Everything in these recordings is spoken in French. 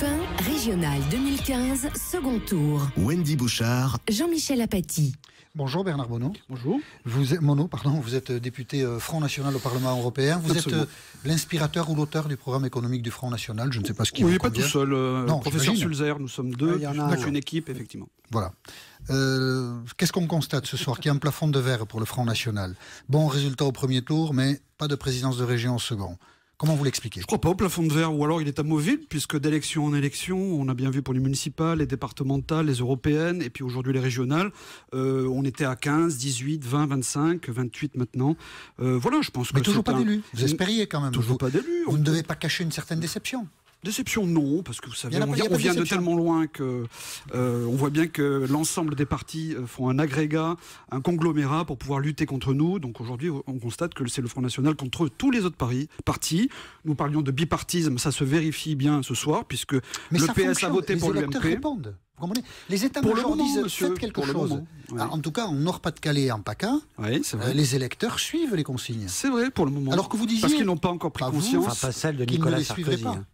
Europe 1, Régional 2015, second tour. Wendy Bouchard. Jean-Michel Apathy. Bonjour Bernard Monod. Bonjour. Vous êtes député Front National au Parlement européen. Vous Absolument. êtes l'inspirateur ou l'auteur du programme économique du Front National. Je ne sais pas ce qui vous Oui, pas convient. tout seul. Non, Professeur j'imagine. Sulzer, nous sommes deux. Il y en a une équipe, effectivement. Voilà. Qu'est-ce qu'on constate ce soir? Qu'il y a un plafond de verre pour le Front National. Bon résultat au premier tour, mais pas de présidence de région au second. Comment vous l'expliquez? Je ne crois pas au plafond de verre, ou alors il est amovible, puisque d'élection en élection, on a bien vu pour les municipales, les départementales, les européennes, et puis aujourd'hui les régionales, on était à 15, 18, 20, 25, 28 maintenant. Voilà, je pense que Mais toujours pas d'élus. Vous espériez quand même. Toujours pas d'élus. Vous ne devez pas cacher une certaine déception. Déception, non, parce que vous savez, Il y a pas on vient de déception. tellement loin que on voit bien que l'ensemble des partis font un agrégat, un conglomérat pour pouvoir lutter contre nous. Donc aujourd'hui, on constate que c'est le Front National contre tous les autres partis. Nous parlions de bipartisme, ça se vérifie bien ce soir, puisque Mais le ça PS a fonctionne. voté pour les électeurs l'UMP. répondent. Vous comprenez? Les Pour le états-majors moment, disent monsieur, faites quelque pour le chose. moment, ouais. En tout cas, en Nord-Pas-de-Calais et en PACA, Oui, c'est vrai. les électeurs suivent les consignes. C'est vrai pour le moment. Alors que vous disiez, Parce qu'ils n'ont pas encore pris pas vous, conscience. enfin, Pas celle de qu'ils ne Nicolas les suivraient Sarkozy. pas.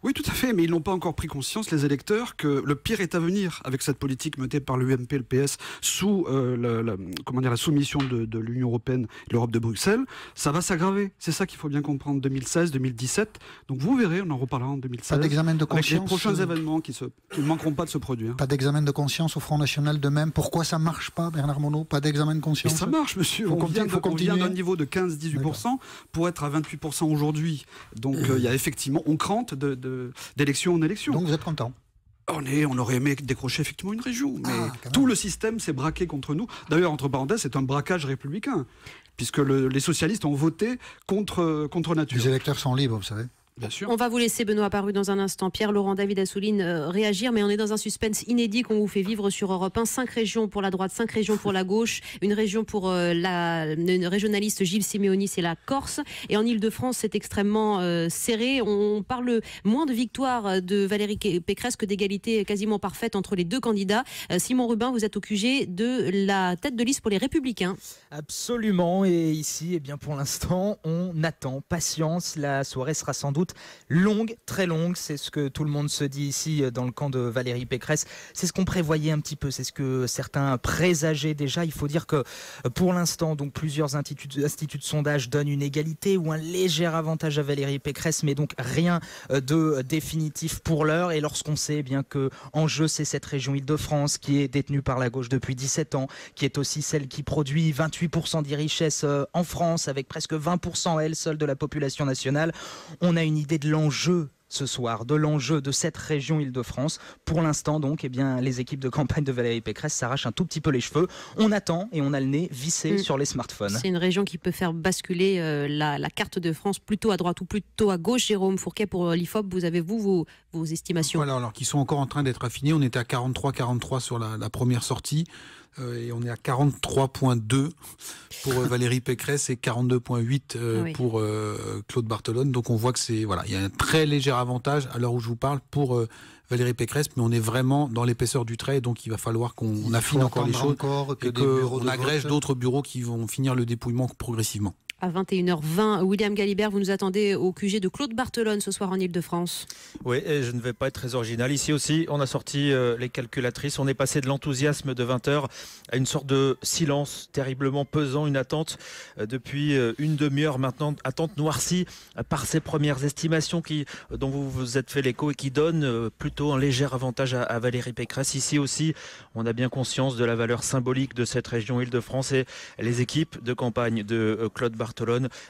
Oui, tout à fait, mais ils n'ont pas encore pris conscience, les électeurs, que le pire est à venir avec cette politique menée par l'UMP et le PS sous la soumission de l'Union européenne et de l'Europe de Bruxelles. Ça va s'aggraver. C'est ça qu'il faut bien comprendre. 2016, 2017. Donc vous verrez, on en reparlera en 2016. Pas d'examen de Avec les conscience. prochains événements qui ne manqueront pas de se produire. Pas d'examen de conscience au Front National de même. Pourquoi ça marche pas, Bernard Monod? Pas d'examen de Mais conscience. ça marche, monsieur. Faut On vient continuer. d'un niveau de 15-18% pour être à 28% aujourd'hui. Donc il y a effectivement, on crante d'élection en élection. Donc vous êtes content. On aurait aimé décrocher effectivement une région, mais quand même. tout le système s'est braqué contre nous. D'ailleurs, entre parenthèses, c'est un braquage républicain, puisque les socialistes ont voté contre nature. Les électeurs sont libres, vous savez. Bien sûr. On va vous laisser, Benoît Apparu, dans un instant. Pierre, Laurent, David Assouline réagir, mais on est dans un suspense inédit qu'on vous fait vivre sur Europe 1. 5 régions pour la droite, 5 régions pour la gauche, une région pour une régionaliste Gilles Simeoni, c'est la Corse. Et en Ile-de-France, c'est extrêmement serré. On parle moins de victoire de Valérie Pécresse que d'égalité quasiment parfaite entre les deux candidats. Simon Rubin, vous êtes au QG de la tête de liste pour les Républicains. Absolument, et ici, eh bien, pour l'instant, on attend. Patience, la soirée sera sans doute longue, très longue, c'est ce que tout le monde se dit ici dans le camp de Valérie Pécresse. C'est ce qu'on prévoyait un petit peu, c'est ce que certains présageaient déjà. Il faut dire que pour l'instant, donc plusieurs instituts de sondage donnent une égalité ou un léger avantage à Valérie Pécresse, mais donc rien de définitif pour l'heure. Et lorsqu'on sait eh bien que en jeu, c'est cette région Île-de-France qui est détenue par la gauche depuis 17 ans, qui est aussi celle qui produit 28% des richesses en France, avec presque 20% à elle seule de la population nationale, on a une idée de l'enjeu ce soir, de l'enjeu de cette région Île-de-France. Pour l'instant, donc, eh bien, les équipes de campagne de Valérie Pécresse s'arrachent un tout petit peu les cheveux. On attend et on a le nez vissé sur les smartphones. C'est une région qui peut faire basculer la carte de France plutôt à droite ou plutôt à gauche. Jérôme Fourquet, pour l'IFOP, vous avez vos estimations? Voilà, alors qu'ils sont encore en train d'être affinés. On était à 43-43 sur la première sortie. Et on est à 43,2 pour Valérie Pécresse et 42,8 pour Claude Barthelone. Donc on voit que il y a un très léger avantage à l'heure où je vous parle pour Valérie Pécresse, mais on est vraiment dans l'épaisseur du trait, donc il va falloir qu'on affine encore les choses et qu'on agrège d'autres bureaux qui vont finir le dépouillement progressivement. À 21h20, William Galibert, vous nous attendez au QG de Claude Barthelone ce soir en Ile-de-France. Oui, et je ne vais pas être très original. Ici aussi, on a sorti les calculatrices. On est passé de l'enthousiasme de 20h à une sorte de silence terriblement pesant, une attente depuis une demi-heure maintenant, attente noircie par ces premières estimations dont vous vous êtes fait l'écho et qui donnent plutôt un léger avantage à Valérie Pécresse. Ici aussi, on a bien conscience de la valeur symbolique de cette région Île-de-France et les équipes de campagne de Claude Barthelone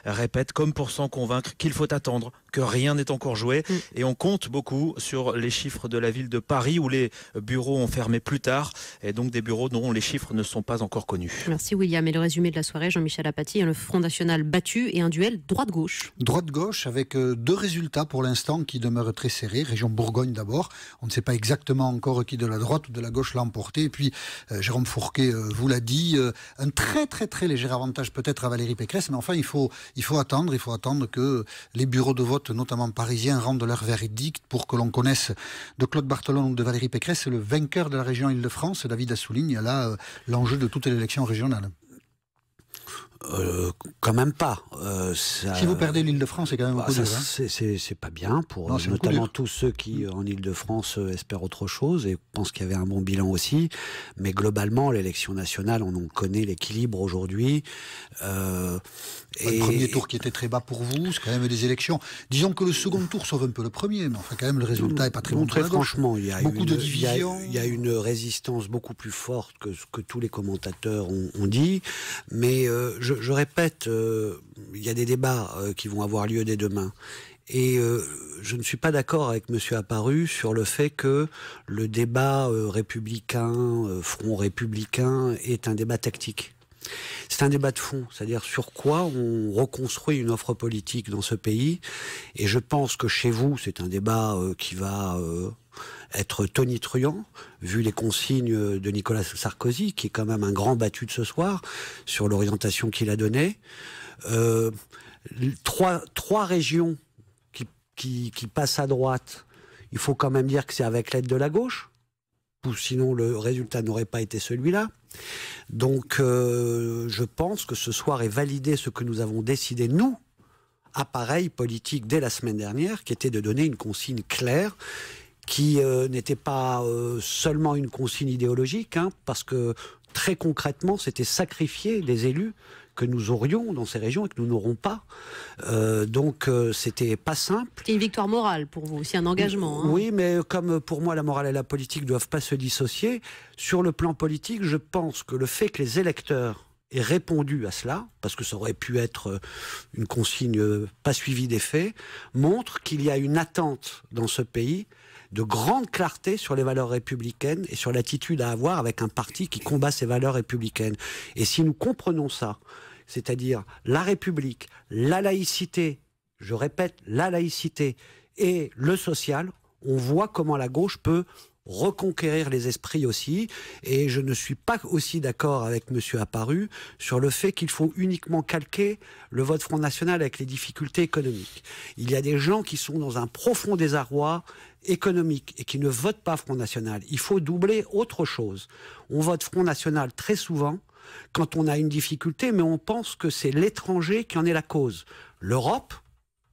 répète comme pour s'en convaincre qu'il faut attendre, que rien n'est encore joué et on compte beaucoup sur les chiffres de la ville de Paris où les bureaux ont fermé plus tard et donc des bureaux dont les chiffres ne sont pas encore connus. Merci William. Et le résumé de la soirée, Jean-Michel Apathy, le Front National battu et un duel droite-gauche. Droite-gauche avec deux résultats pour l'instant qui demeurent très serrés. Région Bourgogne d'abord. On ne sait pas exactement encore qui de la droite ou de la gauche l'a emporté. Et puis Jérôme Fourquet vous l'a dit, un très très très léger avantage peut-être à Valérie Pécresse, mais enfin il faut attendre que les bureaux de vote, notamment parisiens, rendent leur verdict pour que l'on connaisse de Claude Barthelone ou de Valérie Pécresse le vainqueur de la région Île-de-France. David Assouline, il y a là l'enjeu de toute l'élection régionale. Quand même pas. Si vous perdez l'Île-de-France, c'est quand même beaucoup dur. C'est pas bien pour notamment tous ceux qui, en Île-de-France, espèrent autre chose et pensent qu'il y avait un bon bilan aussi. Mais globalement, l'élection nationale, on connaît l'équilibre aujourd'hui. Le premier tour qui était très bas pour vous, c'est quand même des élections. Disons que le second tour sauve un peu le premier, mais enfin quand même le résultat n'est pas très bon. Très franchement, il y a beaucoup de divisions. Il y a une résistance beaucoup plus forte que ce que tous les commentateurs ont dit. Mais je répète, il y a des débats qui vont avoir lieu dès demain. Et je ne suis pas d'accord avec M. Apparu sur le fait que le débat républicain, front républicain, est un débat tactique. C'est un débat de fond, c'est-à-dire sur quoi on reconstruit une offre politique dans ce pays. Et je pense que chez vous, c'est un débat qui va être tonitruant, vu les consignes de Nicolas Sarkozy, qui est quand même un grand battu de ce soir, sur l'orientation qu'il a donnée. Trois régions qui passent à droite, il faut quand même dire que c'est avec l'aide de la gauche, ou sinon le résultat n'aurait pas été celui-là. Donc je pense que ce soir est validé ce que nous avons décidé, nous, appareil politique, dès la semaine dernière, qui était de donner une consigne claire, qui n'était pas seulement une consigne idéologique, parce que très concrètement, c'était sacrifier des élus que nous aurions dans ces régions et que nous n'aurons pas. Donc c'était pas simple. C'est une victoire morale pour vous, c'est un engagement. Oui, mais comme pour moi la morale et la politique ne doivent pas se dissocier, sur le plan politique, je pense que le fait que les électeurs aient répondu à cela, parce que ça aurait pu être une consigne pas suivie des faits, montre qu'il y a une attente dans ce pays de grande clarté sur les valeurs républicaines et sur l'attitude à avoir avec un parti qui combat ces valeurs républicaines. Et si nous comprenons ça, c'est-à-dire la République, la laïcité, je répète, la laïcité et le social, on voit comment la gauche peut reconquérir les esprits aussi. Et je ne suis pas aussi d'accord avec M. Apparu sur le fait qu'il faut uniquement calquer le vote Front National avec les difficultés économiques. Il y a des gens qui sont dans un profond désarroi économique et qui ne votent pas Front National. Il faut doubler autre chose. On vote Front National très souvent quand on a une difficulté, mais on pense que c'est l'étranger qui en est la cause. L'Europe,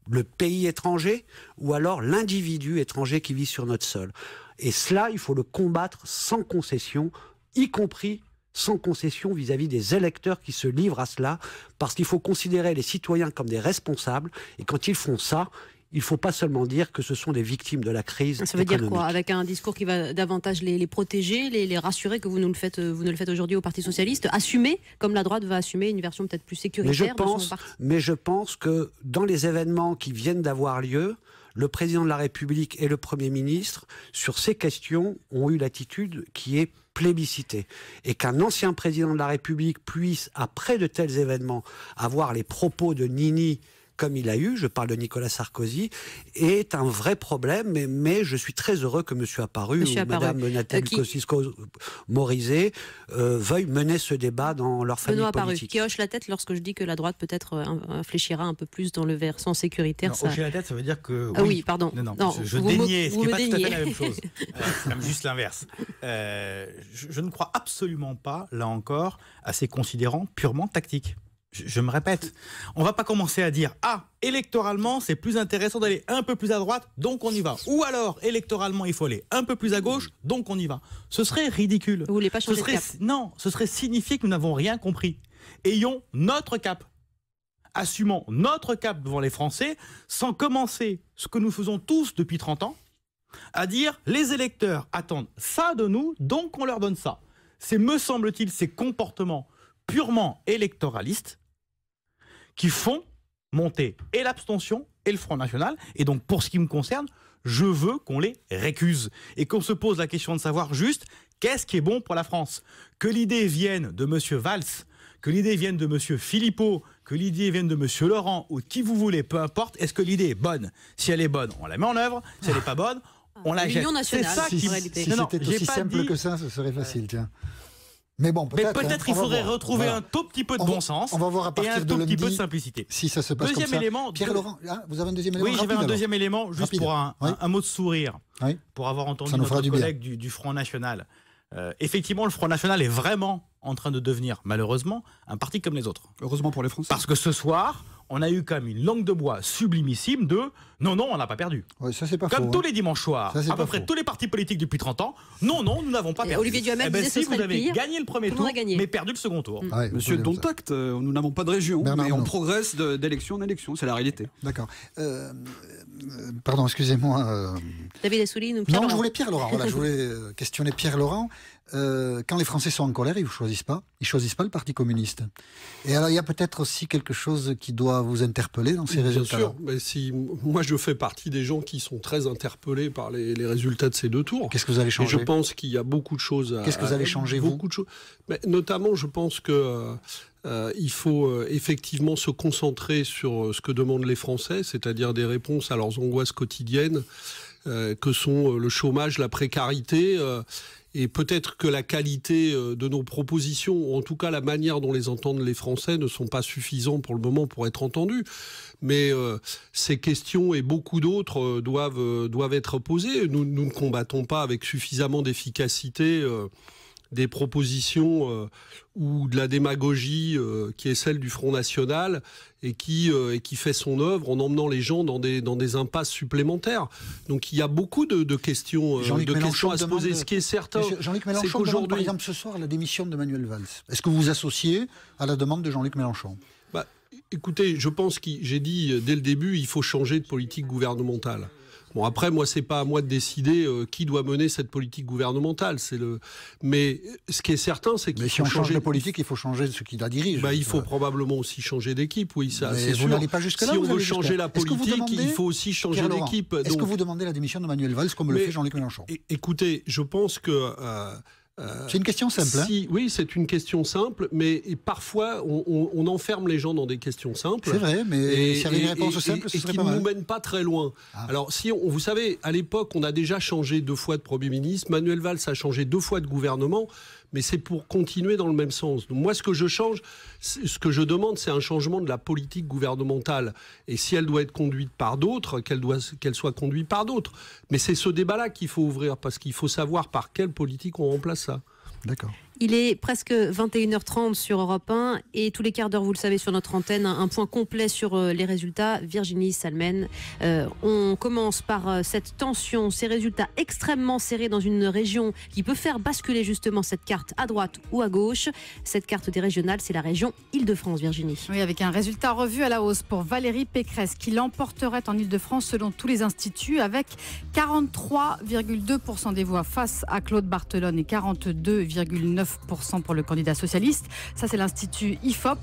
le pays étranger, ou alors l'individu étranger qui vit sur notre sol. Et cela, il faut le combattre sans concession, y compris sans concession vis-à-vis des électeurs qui se livrent à cela, parce qu'il faut considérer les citoyens comme des responsables, et quand ils font ça, il ne faut pas seulement dire que ce sont des victimes de la crise économique. Ça veut dire quoi? Avec un discours qui va davantage les protéger, les rassurer que vous le faites aujourd'hui au Parti Socialiste, assumer, comme la droite va assumer une version peut-être plus sécuritaire de son parti. Mais je pense que dans les événements qui viennent d'avoir lieu, le président de la République et le Premier ministre, sur ces questions, ont eu l'attitude qui est plébiscitée. Et qu'un ancien président de la République puisse, après de tels événements, avoir les propos de Nini comme il a eu, je parle de Nicolas Sarkozy, est un vrai problème, mais je suis très heureux que M. Apparu ou Mme Nathalie Kosciusko-Morizet veuillent mener ce débat dans leur famille politique. Qui hoche la tête lorsque je dis que la droite peut-être fléchira un peu plus dans le versant sécuritaire. Non, hocher la tête, ça veut dire que... Ah oui, pardon. Non, je déniais, ce qui n'est pas tout à fait la même chose. C'est même juste l'inverse. Je ne crois absolument pas, là encore, à ces considérants purement tactiques. Je me répète, on ne va pas commencer à dire « Ah, électoralement, c'est plus intéressant d'aller un peu plus à droite, donc on y va. » Ou alors, électoralement, il faut aller un peu plus à gauche, donc on y va. Ce serait ridicule. Vous voulez pas changer de cap? Non, ce serait signifier que nous n'avons rien compris. Ayons notre cap. Assumons notre cap devant les Français, sans commencer ce que nous faisons tous depuis 30 ans, à dire « Les électeurs attendent ça de nous, donc on leur donne ça. » C'est, me semble-t-il, ces comportements purement électoralistes qui font monter et l'abstention et le Front National. Et donc, pour ce qui me concerne, je veux qu'on les récuse et qu'on se pose la question de savoir juste qu'est-ce qui est bon pour la France. Que l'idée vienne de M. Valls, que l'idée vienne de M. Philippot, que l'idée vienne de M. Laurent ou de qui vous voulez, peu importe, est-ce que l'idée est bonne? Si elle est bonne, on la met en œuvre. Si elle n'est pas bonne, on la jette. C'est ça qui... Si c'était aussi simple que ça, ce serait facile, tiens. Mais bon, peut-être il faudrait retrouver un tout petit peu de bon sens. On va voir à partir et un tout petit peu de simplicité. Si ça se passe comme ça. Élément, Pierre-Laurent, vous avez un deuxième élément? Oui, j'avais un deuxième élément, juste pour un mot de sourire, pour avoir entendu notre collègue du Front National. Effectivement, le Front National est vraiment en train de devenir, malheureusement, un parti comme les autres. Heureusement pour les Français. Parce que ce soir, on a eu quand même une langue de bois sublimissime de « non, on n'a pas perdu ». Ouais, ça, c'est pas Comme faux, tous les dimanches soirs, à peu près tous les partis politiques depuis 30 ans, non, nous n'avons pas perdu. Olivier Duhamel disait si ce serait vous le avez pire, gagné le premier tour, mais perdu le second tour. Ouais, Monsieur Dontact, nous n'avons pas de région, Bernard mais on Monod. progresse d'élection en élection, c'est la réalité. D'accord. Pardon, excusez-moi. David Assouline ou Pierre Non, Laurent. je voulais Pierre Laurent. Voilà, je voulais questionner Pierre Laurent. Quand les Français sont en colère, ils ne choisissent pas. Ils choisissent pas le Parti communiste. Et alors, il y a peut-être aussi quelque chose qui doit vous interpeller dans ces résultats. Bien sûr. Mais moi, je fais partie des gens qui sont très interpellés par les résultats de ces deux tours. Qu'est-ce que vous allez changer ? Et je pense qu'il y a beaucoup de choses à... Qu'est-ce que vous allez changer, vous ? Beaucoup de choses. Mais notamment, je pense que... il faut effectivement se concentrer sur ce que demandent les Français, c'est-à-dire des réponses à leurs angoisses quotidiennes, que sont le chômage, la précarité, et peut-être que la qualité de nos propositions, ou en tout cas la manière dont les entendent les Français, ne sont pas suffisants pour le moment pour être entendus. Mais ces questions et beaucoup d'autres doivent être posées. Nous ne combattons pas avec suffisamment d'efficacité des propositions ou de la démagogie qui est celle du Front National et qui fait son œuvre en emmenant les gens dans des impasses supplémentaires. Donc il y a beaucoup de questions, à se poser. Ce qui est certain, Jean-Luc Mélenchon demande par exemple ce soir la démission de Manuel Valls. Est-ce que vous vous associez à la demande de Jean-Luc Mélenchon ? Écoutez, je pense que j'ai dit dès le début, il faut changer de politique gouvernementale. Bon, après, moi, c'est pas à moi de décider qui doit mener cette politique gouvernementale. Mais ce qui est certain, c'est qu'il faut changer de politique, il faut changer de ce qui la dirige. Il faut probablement aussi changer d'équipe, oui, ça, c'est sûr. Vous n'allez pas jusque-là. Si on veut changer la politique, il faut aussi changer d'équipe. Est-ce que vous demandez la démission de Manuel Valls comme le fait Jean-Luc Mélenchon ? Écoutez, je pense que... c'est une question simple. Oui, c'est une question simple, mais parfois on enferme les gens dans des questions simples. C'est vrai, mais s'il y avait une réponse simple, ce serait pas mal. Et qui ne nous mène pas très loin. Alors, vous savez, à l'époque, on a déjà changé 2 fois de Premier ministre. Manuel Valls a changé 2 fois de gouvernement, mais c'est pour continuer dans le même sens. Donc, moi, ce que je demande, c'est un changement de la politique gouvernementale. Et si elle doit être conduite par d'autres, qu'elle soit conduite par d'autres. Mais c'est ce débat-là qu'il faut ouvrir, parce qu'il faut savoir par quelle politique on remplace ça. D'accord. Il est presque 21h30 sur Europe 1 et tous les quarts d'heure, vous le savez, sur notre antenne, un point complet sur les résultats. Virginie Salmen, on commence par cette tension, ces résultats extrêmement serrés dans une région qui peut faire basculer justement cette carte à droite ou à gauche. Cette carte des régionales, c'est la région Île-de-France, Virginie. Oui, avec un résultat revu à la hausse pour Valérie Pécresse qui l'emporterait en Île-de-France selon tous les instituts avec 43,2% des voix face à Claude Barthelone et 42,9% pour le candidat socialiste. Ça, c'est l'Institut IFOP.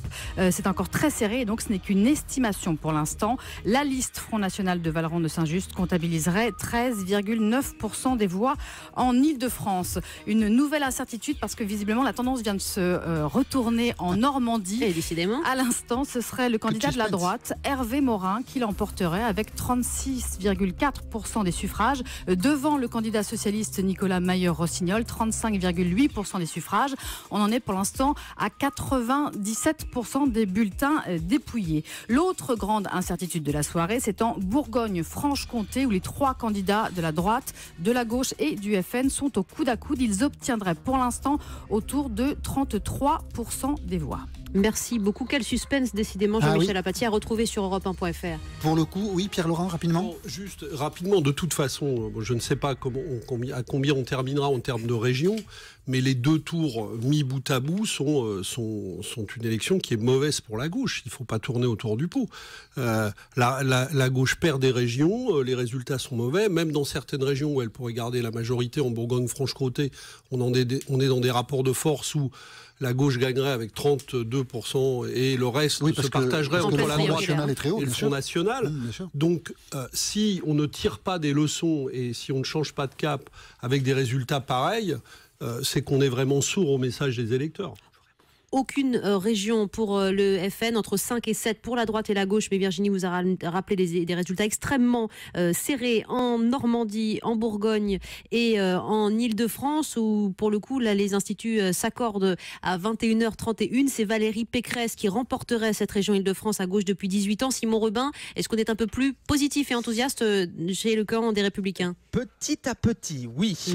C'est encore très serré, et donc ce n'est qu'une estimation pour l'instant. La liste Front National de Vallerand de Saint-Just comptabiliserait 13,9% des voix en Île-de-France. Une nouvelle incertitude parce que visiblement la tendance vient de se retourner en Normandie. Et décidément. À l'instant, ce serait le candidat de la droite, Hervé Morin, qui l'emporterait avec 36,4% des suffrages, devant le candidat socialiste Nicolas Mayer-Rossignol, 35,8% des suffrages. On en est pour l'instant à 97% des bulletins dépouillés. L'autre grande incertitude de la soirée, c'est en Bourgogne-Franche-Comté, où les 3 candidats de la droite, de la gauche et du FN sont au coude à coude. Ils obtiendraient pour l'instant autour de 33% des voix. Merci beaucoup. Quel suspense, décidément, Jean-Michel Apathy, à retrouver sur Europe1.fr. Pour le coup, oui, Pierre Laurent, rapidement. Bon, juste rapidement, de toute façon, je ne sais pas à combien on terminera en termes de régions, mais les 2 tours mis bout à bout sont une élection qui est mauvaise pour la gauche. Il ne faut pas tourner autour du pot. La gauche perd des régions, les résultats sont mauvais. Même dans certaines régions où elle pourrait garder la majorité, en Bourgogne-Franche-Comté, on est dans des rapports de force où la gauche gagnerait avec 32% et le reste se partagerait entre la droite et le Front National. Donc, si on ne tire pas des leçons et si on ne change pas de cap avec des résultats pareils, c'est qu'on est vraiment sourd au message des électeurs. Aucune région pour le FN, entre 5 et 7 pour la droite et la gauche, mais Virginie vous a rappelé des résultats extrêmement serrés en Normandie, en Bourgogne et en Île-de-France, où pour le coup là, les instituts s'accordent à 21h31. C'est Valérie Pécresse qui remporterait cette région Île-de-France à gauche depuis 18 ans. Simon Rebin, est-ce qu'on est un peu plus positif et enthousiaste chez le camp des Républicains ? Petit à petit, oui.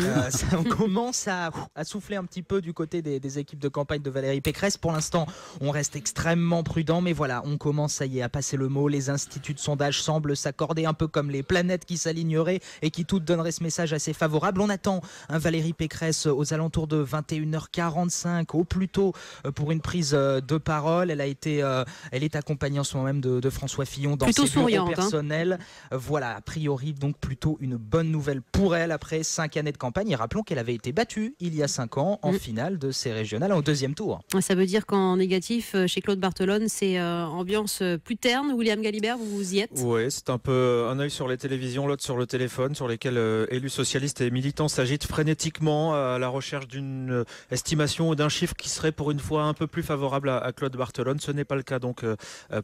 On commence à souffler un petit peu du côté des équipes de campagne de Valérie Pécresse. Pour l'instant, on reste extrêmement prudent, mais voilà, on commence, ça y est, à passer le mot. Les instituts de sondage semblent s'accorder un peu comme les planètes qui s'aligneraient et qui toutes donneraient ce message assez favorable. On attend Valérie Pécresse aux alentours de 21h45 au plus tôt pour une prise de parole. Elle est accompagnée en ce moment même de François Fillon dans plutôt ses bureaux souriante, personnels. Voilà, a priori donc plutôt une bonne nouvelle pour elle après 5 années de campagne. Et rappelons qu'elle avait été battue il y a 5 ans en finale de ces régionales au 2e tour. Ça veut dire qu'en négatif, chez Claude Barthelone, c'est ambiance plus terne. William Galibert, vous y êtes? Oui, c'est un peu un œil sur les télévisions, l'autre sur le téléphone, sur lesquels élus socialistes et militants s'agitent frénétiquement à la recherche d'une estimation ou d'un chiffre qui serait pour une fois un peu plus favorable à Claude Barthelone. Ce n'est pas le cas donc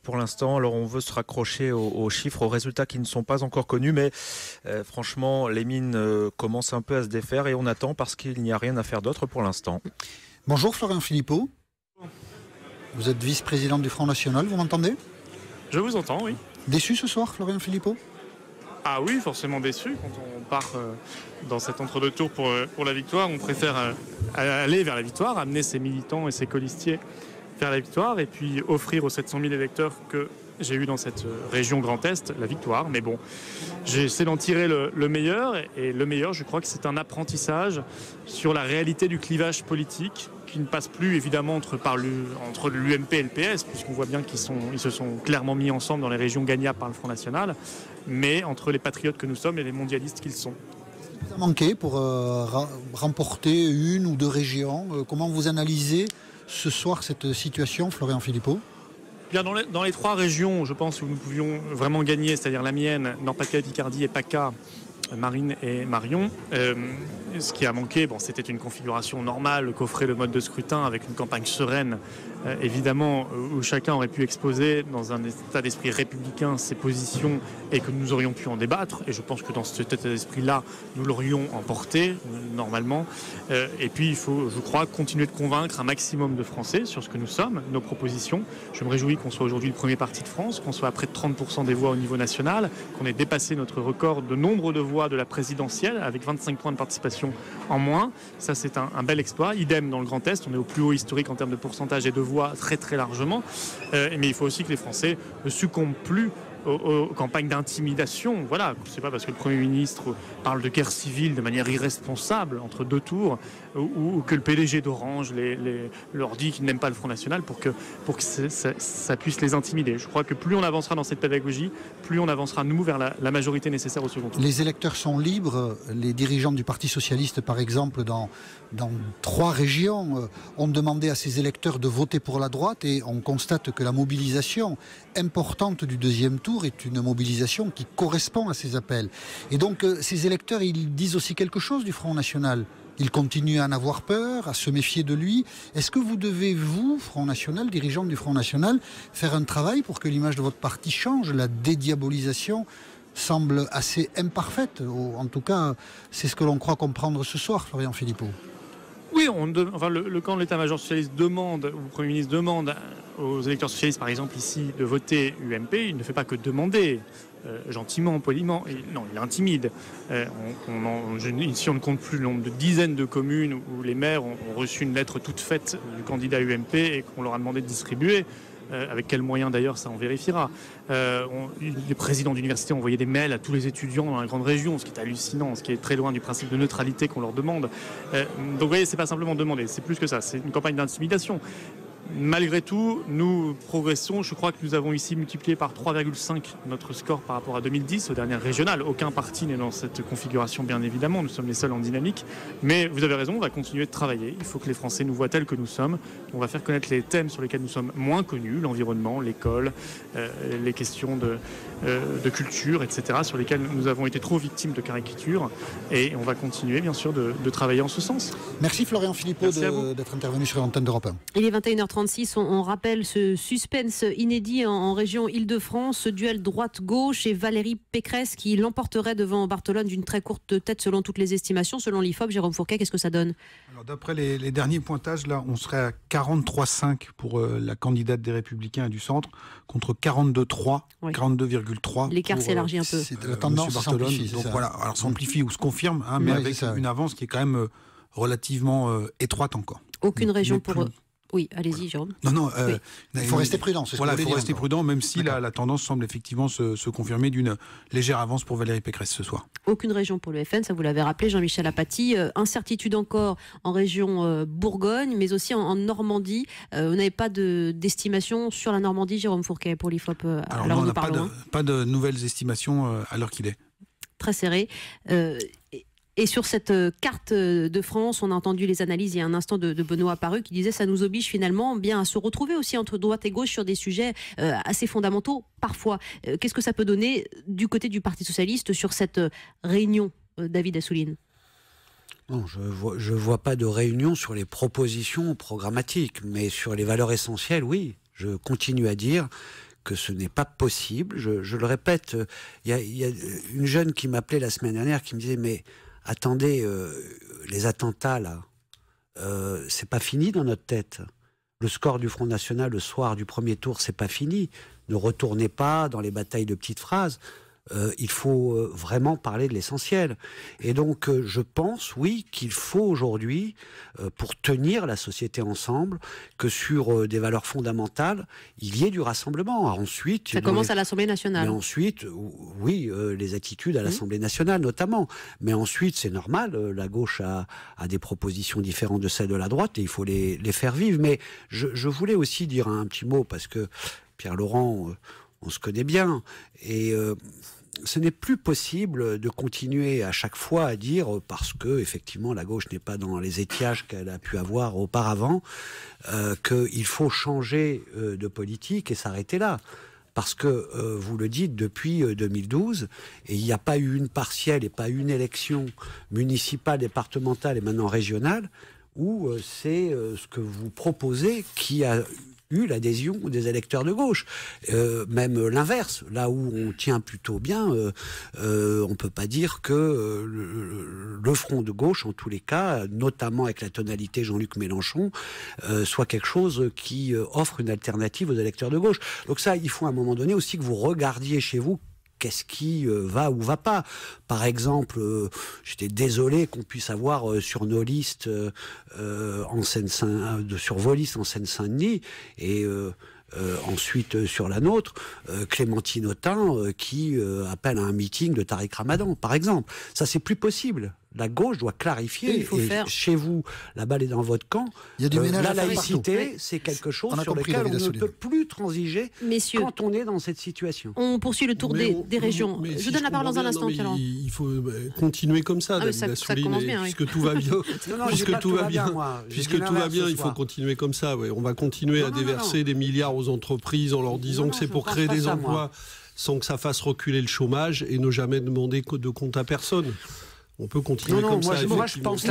pour l'instant. Alors on veut se raccrocher aux chiffres, aux résultats qui ne sont pas encore connus, mais franchement les mines commencent un peu à se défaire et on attend parce qu'il n'y a rien à faire d'autre pour l'instant. Bonjour Florian Philippot. Vous êtes vice-président du Front National, vous m'entendez? Je vous entends, oui. Déçu ce soir, Florian Philippot? Ah oui, forcément déçu. Quand on part dans cet entre-deux tours pour la victoire, on préfère aller vers la victoire, amener ses militants et ses colistiers vers la victoire et puis offrir aux 700 000 électeurs que j'ai eu dans cette région Grand Est la victoire. Mais bon, j'essaie d'en tirer le meilleur. Et le meilleur, je crois que c'est un apprentissage sur la réalité du clivage politique qui ne passe plus évidemment entre l'UMP et le PS, puisqu'on voit bien qu'ils se sont clairement mis ensemble dans les régions gagnables par le Front National, mais entre les patriotes que nous sommes et les mondialistes qu'ils sont. Ça a manqué pour remporter une ou deux régions. Comment vous analysez ce soir cette situation, Florian Philippot? Bien, dans les 3 régions, je pense, où nous pouvions vraiment gagner, c'est-à-dire la mienne, Nord-Pas-de-Calais, Picardie et PACA, Marine et Marion. Ce qui a manqué, c'était une configuration normale qu'offrait le mode de scrutin avec une campagne sereine, évidemment, où chacun aurait pu exposer dans un état d'esprit républicain ses positions et que nous aurions pu en débattre. Et je pense que dans cet état d'esprit-là, nous l'aurions emporté, normalement. Et puis, il faut, je crois, continuer de convaincre un maximum de Français sur ce que nous sommes, nos propositions. Je me réjouis qu'on soit aujourd'hui le premier parti de France, qu'on soit à près de 30% des voix au niveau national, qu'on ait dépassé notre record de nombre de voix de la présidentielle avec 25 points de participation en moins. Ça, c'est un bel exploit. Idem dans le Grand Est, on est au plus haut historique en termes de pourcentage et de voix très très largement. Mais il faut aussi que les Français ne succombent plus aux campagnes d'intimidation. Voilà, c'est pas parce que le Premier ministre parle de guerre civile de manière irresponsable entre 2 tours ou que le PDG d'Orange leur dit qu'il n'aime pas le Front National pour que ça puisse les intimider. Je crois que plus on avancera dans cette pédagogie, plus on avancera nous vers la majorité nécessaire au second tour. Les électeurs sont libres. Les dirigeants du Parti Socialiste, par exemple, dans 3 régions, ont demandé à ces électeurs de voter pour la droite et on constate que la mobilisation importante du 2e tour est une mobilisation qui correspond à ces appels. Et donc ces électeurs, ils disent aussi quelque chose du Front National. Ils continuent à en avoir peur, à se méfier de lui. Est-ce que vous devez, vous, Front National, dirigeant du Front National, faire un travail pour que l'image de votre parti change? La dédiabolisation semble assez imparfaite. En tout cas, c'est ce que l'on croit comprendre ce soir, Florian Philippot. Oui, le camp de l'état-major socialiste demande, ou le Premier ministre demande aux électeurs socialistes, par exemple ici, de voter UMP. Il ne fait pas que demander, gentiment, poliment. Non, il intimide. Ici, on ne compte plus le nombre de dizaines de communes où les maires ont reçu une lettre toute faite du candidat UMP et qu'on leur a demandé de distribuer. Avec quels moyens d'ailleurs, ça on vérifiera. Les présidents d'université ont envoyé des mails à tous les étudiants dans la grande région, ce qui est hallucinant, ce qui est très loin du principe de neutralité qu'on leur demande. Donc vous voyez, c'est pas simplement demander, c'est plus que ça, c'est une campagne d'intimidation. Malgré tout, nous progressons. Je crois que nous avons ici multiplié par 3,5 notre score par rapport à 2010, aux dernières régionales. Aucun parti n'est dans cette configuration, bien évidemment. Nous sommes les seuls en dynamique. Mais vous avez raison, on va continuer de travailler. Il faut que les Français nous voient tels que nous sommes. On va faire connaître les thèmes sur lesquels nous sommes moins connus, l'environnement, l'école, les questions de culture, etc., sur lesquels nous avons été trop victimes de caricatures. Et on va continuer, bien sûr, de travailler en ce sens. Merci Florian Philippot d'être intervenu sur l'antenne d'Europe 1. Il est 21h30. 8h36, on rappelle ce suspense inédit en région Île-de-France, ce duel droite-gauche et Valérie Pécresse qui l'emporterait devant Barthelone d'une très courte tête selon toutes les estimations. Selon l'IFOP, Jérôme Fourquet, qu'est-ce que ça donne? Alors, d'après les derniers pointages, là, on serait à 43,5 pour la candidate des Républicains et du Centre, contre 42,3, oui. 42,3. L'écart s'élargit un peu. La tendance s'amplifie. Donc voilà, alors s'amplifie ou se confirme, hein, mais avec une avance qui est quand même relativement étroite encore. Aucune région pour... Oui, allez-y, Jérôme. Non, oui. Il faut rester prudent. Voilà, il faut rester prudent, même si la tendance semble effectivement se confirmer d'une légère avance pour Valérie Pécresse ce soir. Aucune région pour le FN, ça vous l'avez rappelé, Jean-Michel Apathy. Incertitude encore en région Bourgogne, mais aussi en Normandie. Vous n'avez pas d'estimation sur la Normandie, Jérôme Fourquet, pour l'IFOP Alors non, on n'a pas de nouvelles estimations à l'heure qu'il est. Très serré. Et sur cette carte de France, on a entendu les analyses il y a un instant de Benoît Apparu qui disait que ça nous oblige finalement bien à se retrouver aussi entre droite et gauche sur des sujets assez fondamentaux parfois. Qu'est-ce que ça peut donner du côté du Parti Socialiste sur cette réunion, David Assouline? Non, je vois pas de réunion sur les propositions programmatiques, mais sur les valeurs essentielles, oui. Je continue à dire que ce n'est pas possible. Je le répète, il y a une jeune qui m'appelait la semaine dernière qui me disait « mais attendez, les attentats, là, c'est pas fini dans notre tête. Le score du Front National le soir du premier tour, c'est pas fini. Ne retournez pas dans les batailles de petites phrases. Il faut vraiment parler de l'essentiel. Et donc, je pense, oui, qu'il faut aujourd'hui, pour tenir la société ensemble, que sur des valeurs fondamentales, il y ait du rassemblement. Ensuite, ça commence à l'Assemblée nationale. Mais ensuite, oui, les attitudes à l'Assemblée nationale notamment. Mais ensuite, c'est normal, la gauche a des propositions différentes de celles de la droite et il faut les faire vivre. Mais je voulais aussi dire un petit mot, parce que Pierre Laurent, on se connaît bien, et ce n'est plus possible de continuer à chaque fois à dire, parce que effectivement la gauche n'est pas dans les étiages qu'elle a pu avoir auparavant, qu'il faut changer de politique et s'arrêter là. Parce que, vous le dites, depuis 2012, et il n'y a pas eu une partielle et pas une élection municipale, départementale et maintenant régionale, où c'est ce que vous proposez qui a eu l'adhésion des électeurs de gauche. Même l'inverse, là où on tient plutôt bien, on ne peut pas dire que le front de gauche, en tous les cas, notamment avec la tonalité Jean-Luc Mélenchon, soit quelque chose qui offre une alternative aux électeurs de gauche. Donc ça, il faut à un moment donné aussi que vous regardiez chez vous qu'est-ce qui va ou va pas. Par exemple, j'étais désolé qu'on puisse avoir sur nos listes sur vos listes en Seine-Saint-Denis et ensuite sur la nôtre, Clémentine Autain qui appelle à un meeting de Tariq Ramadan, par exemple. Ça, c'est plus possible. La gauche doit clarifier. Chez vous, la balle est dans votre camp. Il y a du ménage la à faire laïcité, c'est quelque chose sur lequel on ne peut plus transiger. Messieurs, quand on est dans cette situation. On poursuit le tour des régions. Je donne la parole dans un instant, Pierre. Il faut continuer comme ça, David Assouline, puisque tout va bien. Puisque tout va bien, il faut continuer comme ça. Ouais. On va continuer à déverser des milliards aux entreprises en leur disant que c'est pour créer des emplois sans que ça fasse reculer le chômage et ne jamais demander de compte à personne. On peut continuer comme ça. Moi, je pense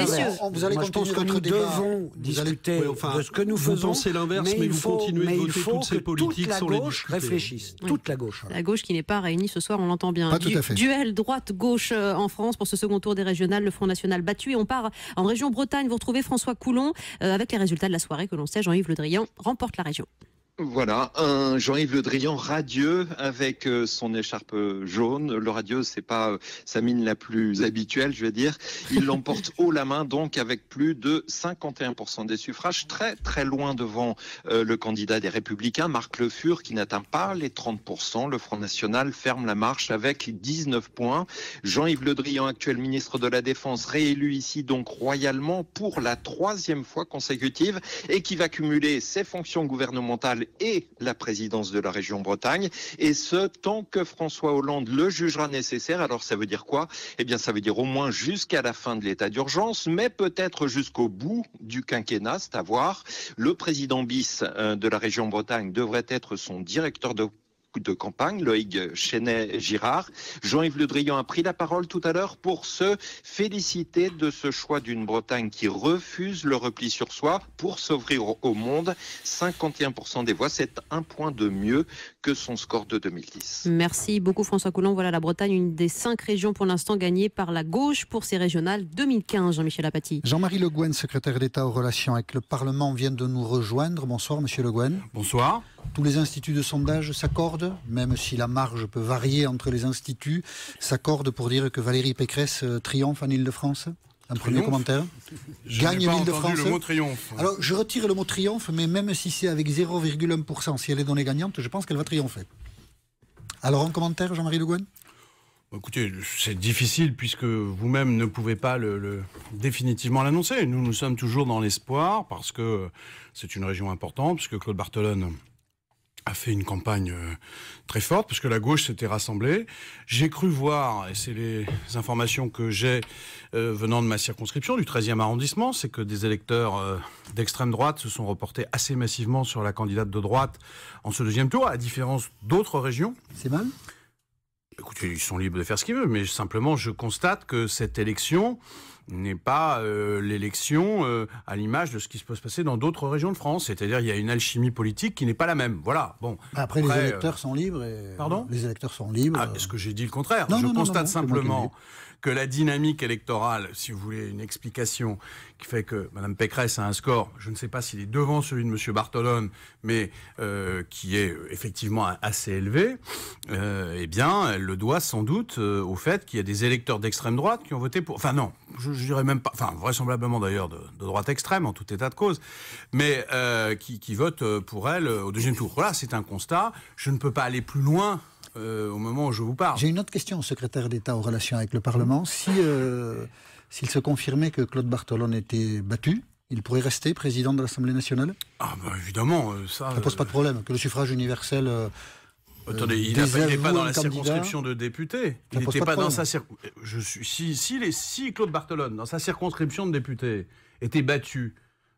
vous allez continuer que nous devons discuter de ce que nous faisons. Vous pensez l'inverse, mais vous continuez de voter toutes ces politiques sans les discuter. Réfléchisse. Toute la gauche. La gauche qui n'est pas réunie ce soir, on l'entend bien. Pas tout à fait. Duel droite-gauche en France pour ce second tour des régionales. Le Front National battu. Et on part en région Bretagne. Vous retrouvez François Coulon avec les résultats de la soirée que l'on sait. Jean-Yves Le Drian remporte la région. Voilà, un Jean-Yves Le Drian radieux avec son écharpe jaune. Le radieux, c'est pas sa mine la plus habituelle, je vais dire. Il l'emporte haut la main, donc avec plus de 51% des suffrages, très très loin devant le candidat des Républicains, Marc Le Fur, qui n'atteint pas les 30%. Le Front National ferme la marche avec 19 points. Jean-Yves Le Drian, actuel ministre de la Défense, réélu ici donc royalement pour la 3e fois consécutive et qui va cumuler ses fonctions gouvernementales et la présidence de la région Bretagne, et ce tant que François Hollande le jugera nécessaire. Alors ça veut dire quoi? Eh bien ça veut dire au moins jusqu'à la fin de l'état d'urgence, mais peut-être jusqu'au bout du quinquennat, c'est à voir. Le président bis de la région Bretagne devrait être son directeur de de campagne, Loïc Chenet-Girard. Jean-Yves Le Drian a pris la parole tout à l'heure pour se féliciter de ce choix d'une Bretagne qui refuse le repli sur soi pour s'ouvrir au monde. 51% des voix, c'est un point de mieux que son score de 2010. Merci beaucoup François Coulon. Voilà la Bretagne, une des 5 régions pour l'instant gagnées par la gauche pour ces régionales 2015. Jean-Michel Apathy. Jean-Marie Le Guen, secrétaire d'État aux relations avec le Parlement, vient de nous rejoindre. Bonsoir Monsieur Le Guen. Bonsoir. Tous les instituts de sondage s'accordent, même si la marge peut varier entre les instituts, s'accordent pour dire que Valérie Pécresse triomphe en Ile-de-France. Un premier commentaire. Gagne l'Île-de-France. Le mot triomphe. Alors, je retire le mot triomphe, mais même si c'est avec 0,1%, si elle est donnée gagnante, je pense qu'elle va triompher. Alors, un commentaire, Jean-Marie Le Guen ? Écoutez, c'est difficile puisque vous-même ne pouvez pas définitivement l'annoncer. Nous sommes toujours dans l'espoir parce que c'est une région importante, puisque Claude Barthelone a fait une campagne très forte, parce que la gauche s'était rassemblée. J'ai cru voir, et c'est les informations que j'ai venant de ma circonscription, du 13e arrondissement, c'est que des électeurs d'extrême droite se sont reportés assez massivement sur la candidate de droite en ce deuxième tour, à la différence d'autres régions. C'est mal ? Écoutez, ils sont libres de faire ce qu'ils veulent, mais simplement je constate que cette élection n'est pas l'élection à l'image de ce qui se peut se passer dans d'autres régions de France. C'est-à-dire il y a une alchimie politique qui n'est pas la même. Voilà. Bon. Après les électeurs sont libres. Pardon ? Les électeurs sont libres. Est-ce que j'ai dit le contraire ? Non, je non, constate non, simplement que la dynamique électorale, si vous voulez une explication, qui fait que Mme Pécresse a un score, je ne sais pas s'il est devant celui de M. Barthelone, mais qui est effectivement assez élevé, eh bien, elle le doit sans doute au fait qu'il y a des électeurs d'extrême droite qui ont voté pour... Enfin non, je dirais même pas... Enfin, vraisemblablement d'ailleurs de droite extrême, en tout état de cause, mais qui votent pour elle au deuxième tour. Voilà, c'est un constat. Je ne peux pas aller plus loin au moment où je vous parle. J'ai une autre question au secrétaire d'État aux relations avec le Parlement. S'il se confirmait que Claude Barthelone était battu, il pourrait rester président de l'Assemblée nationale ? Ah bah évidemment, ça... Ça ne pose pas de problème, que le suffrage universel... Attendez, il n'est pas dans la circonscription de député. Il n'était pas dans sa si Claude Barthelone, dans sa circonscription de député, était battu,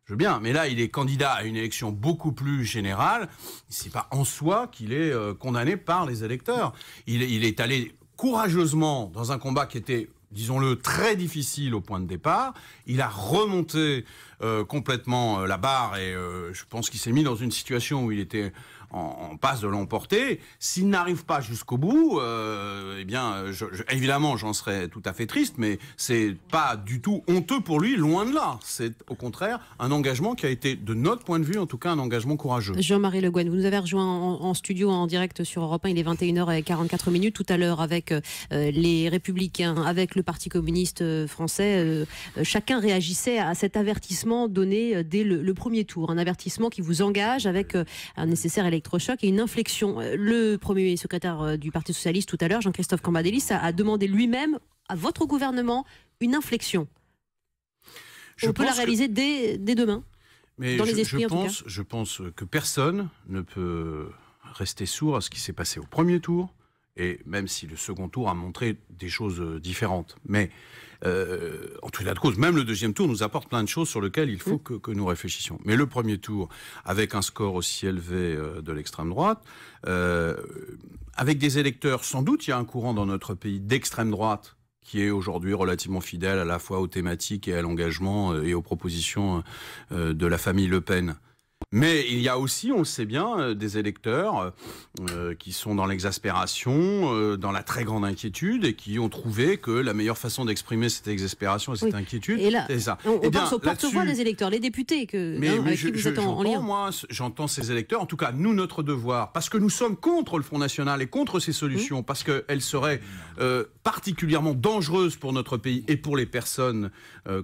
je veux bien, mais là, il est candidat à une élection beaucoup plus générale. C'est pas en soi qu'il est condamné par les électeurs. Il est allé courageusement dans un combat qui était, disons-le, très difficile au point de départ. Il a remonté complètement la barre et je pense qu'il s'est mis dans une situation où il était en passe de l'emporter. S'il n'arrive pas jusqu'au bout, eh bien, évidemment, j'en serais tout à fait triste, mais c'est pas du tout honteux pour lui, loin de là. C'est au contraire un engagement qui a été, de notre point de vue, en tout cas, un engagement courageux. Jean-Marie Le Guen, vous nous avez rejoint en studio, en direct sur Europe 1, il est 21h44 tout à l'heure avec les Républicains, avec le Parti communiste français. Chacun réagissait à cet avertissement donné dès le premier tour, un avertissement qui vous engage avec un nécessaire électrochoc et une inflexion. Le premier secrétaire du Parti socialiste tout à l'heure, Jean-Christophe Cambadélis, a demandé lui-même à votre gouvernement une inflexion. On peut la réaliser dès demain, mais dans les esprits en tout cas. Je pense que personne ne peut rester sourd à ce qui s'est passé au premier tour, et même si le second tour a montré des choses différentes. Mais en tout cas de cause, même le deuxième tour nous apporte plein de choses sur lesquelles il faut que nous réfléchissions. Mais le premier tour, avec un score aussi élevé de l'extrême droite, avec des électeurs, sans doute il y a un courant dans notre pays d'extrême droite qui est aujourd'hui relativement fidèle à la fois aux thématiques et à l'engagement et aux propositions de la famille Le Pen. Mais il y a aussi, on le sait bien, des électeurs qui sont dans l'exaspération, dans la très grande inquiétude et qui ont trouvé que la meilleure façon d'exprimer cette exaspération et cette inquiétude, c'est ça. On pense aux porte-voix des électeurs, les députés avec qui vous êtes en lien. Moi, j'entends ces électeurs. En tout cas, nous, notre devoir, parce que nous sommes contre le Front National et contre ces solutions, parce qu'elles seraient particulièrement dangereuses pour notre pays et pour les personnes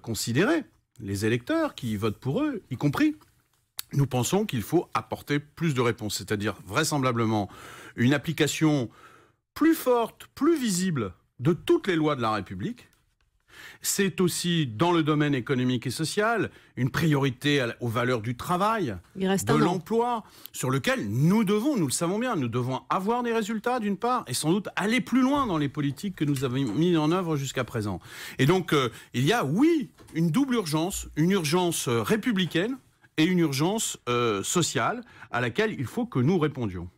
considérées, les électeurs qui votent pour eux, y compris. Nous pensons qu'il faut apporter plus de réponses, c'est-à-dire vraisemblablement une application plus forte, plus visible de toutes les lois de la République. C'est aussi, dans le domaine économique et social, une priorité aux valeurs du travail, de l'emploi, sur lequel nous le savons bien, nous devons avoir des résultats d'une part, et sans doute aller plus loin dans les politiques que nous avons mis en œuvre jusqu'à présent. Et donc, il y a, oui, une double urgence, une urgence républicaine, et une urgence sociale à laquelle il faut que nous répondions.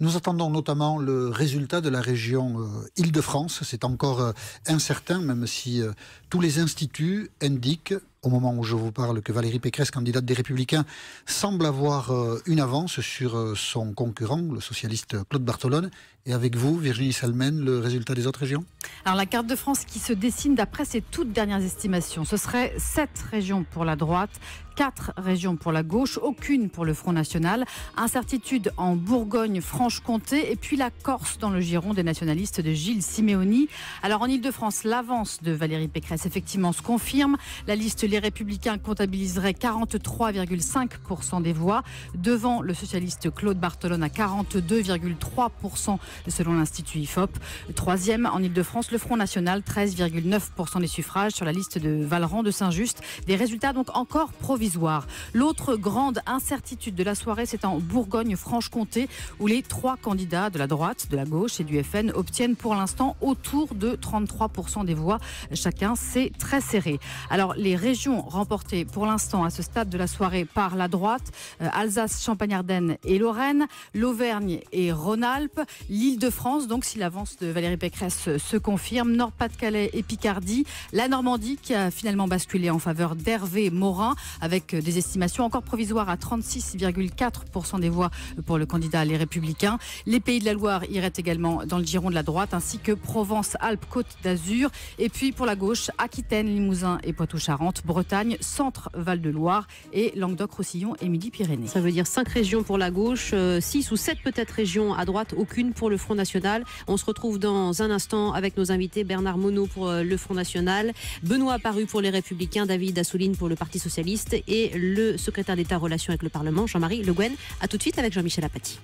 Nous attendons notamment le résultat de la région Île-de-France. C'est encore incertain, même si tous les instituts indiquent, au moment où je vous parle, que Valérie Pécresse, candidate des Républicains, semble avoir une avance sur son concurrent, le socialiste Claude Barthelone. Et avec vous, Virginie Salmen, le résultat des autres régions? Alors la carte de France qui se dessine d'après ses toutes dernières estimations, ce serait 7 régions pour la droite, 4 régions pour la gauche, aucune pour le Front National. Incertitude en Bourgogne-Franche-Comté et puis la Corse dans le giron des nationalistes de Gilles Simeoni. Alors en Ile-de-France, l'avance de Valérie Pécresse effectivement se confirme. La liste Les Républicains comptabiliserait 43,5% des voix, devant le socialiste Claude Barthelone à 42,3% selon l'Institut IFOP. Troisième en Ile-de-France, le Front National, 13,9% des suffrages sur la liste de Valran de Saint-Just. Des résultats donc encore provisoires. L'autre grande incertitude de la soirée, c'est en Bourgogne-Franche-Comté, où les 3 candidats de la droite, de la gauche et du FN obtiennent pour l'instant autour de 33% des voix. Chacun, c'est très serré. Alors les régions remportées pour l'instant à ce stade de la soirée par la droite, Alsace, Champagne-Ardenne et Lorraine, l'Auvergne et Rhône-Alpes, l'Île-de-France, donc si l'avance de Valérie Pécresse se confirme, Nord-Pas-de-Calais et Picardie, la Normandie qui a finalement basculé en faveur d'Hervé Morin avec des estimations encore provisoires à 36,4% des voix pour le candidat Les Républicains. Les Pays de la Loire iraient également dans le giron de la droite, ainsi que Provence-Alpes-Côte d'Azur. Et puis pour la gauche, Aquitaine, Limousin et Poitou-Charentes, Bretagne, Centre, Val-de-Loire et Languedoc-Roussillon et Midi-Pyrénées. Ça veut dire 5 régions pour la gauche, 6 ou 7 peut-être régions à droite, aucune pour le Front National. On se retrouve dans un instant avec nos invités, Bernard Monod pour le Front National, Benoît Apparu pour les Républicains, David Assouline pour le Parti Socialiste et le secrétaire d'État Relations avec le Parlement, Jean-Marie Le Guen. A tout de suite avec Jean-Michel Apathy.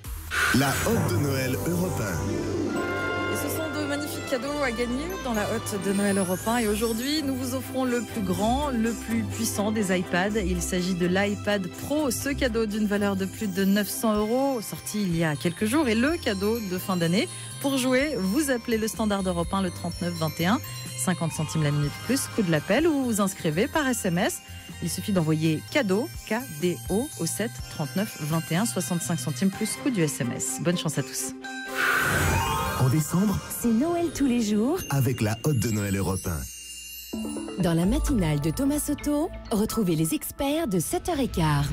La Hotte de Noël Europe 1. Ce sont de magnifiques cadeaux à gagner dans la Hotte de Noël Europe 1. Et aujourd'hui, nous vous offrons le plus grand, le plus puissant des iPads. Il s'agit de l'iPad Pro, ce cadeau d'une valeur de plus de 900 €, sorti il y a quelques jours, et le cadeau de fin d'année. Pour jouer, vous appelez le standard d'Europe 1, le 39 21, 50 centimes la minute plus coût de l'appel, ou vous vous inscrivez par SMS. Il suffit d'envoyer cadeau, KDO, au 7 39 21, 65 centimes plus coût du SMS. Bonne chance à tous. En décembre, c'est Noël tous les jours avec la Hotte de Noël Europe 1. Dans la matinale de Thomas Soto, retrouvez les experts de 7h15.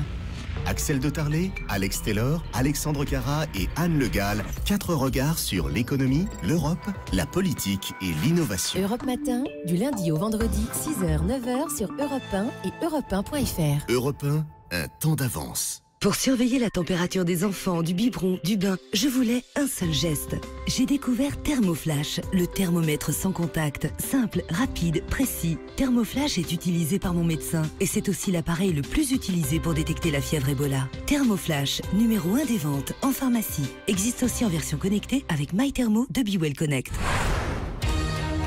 Axel de Tarlé, Alex Taylor, Alexandre Cara et Anne Le Gall. 4 regards sur l'économie, l'Europe, la politique et l'innovation. Europe Matin, du lundi au vendredi, 6h, 9h sur Europe 1 et europe1.fr. Europe 1, un temps d'avance. Pour surveiller la température des enfants, du biberon, du bain, je voulais un seul geste. J'ai découvert Thermoflash, le thermomètre sans contact, simple, rapide, précis. Thermoflash est utilisé par mon médecin et c'est aussi l'appareil le plus utilisé pour détecter la fièvre Ebola. Thermoflash, numéro 1 des ventes en pharmacie. Existe aussi en version connectée avec MyThermo de BeWell Connect.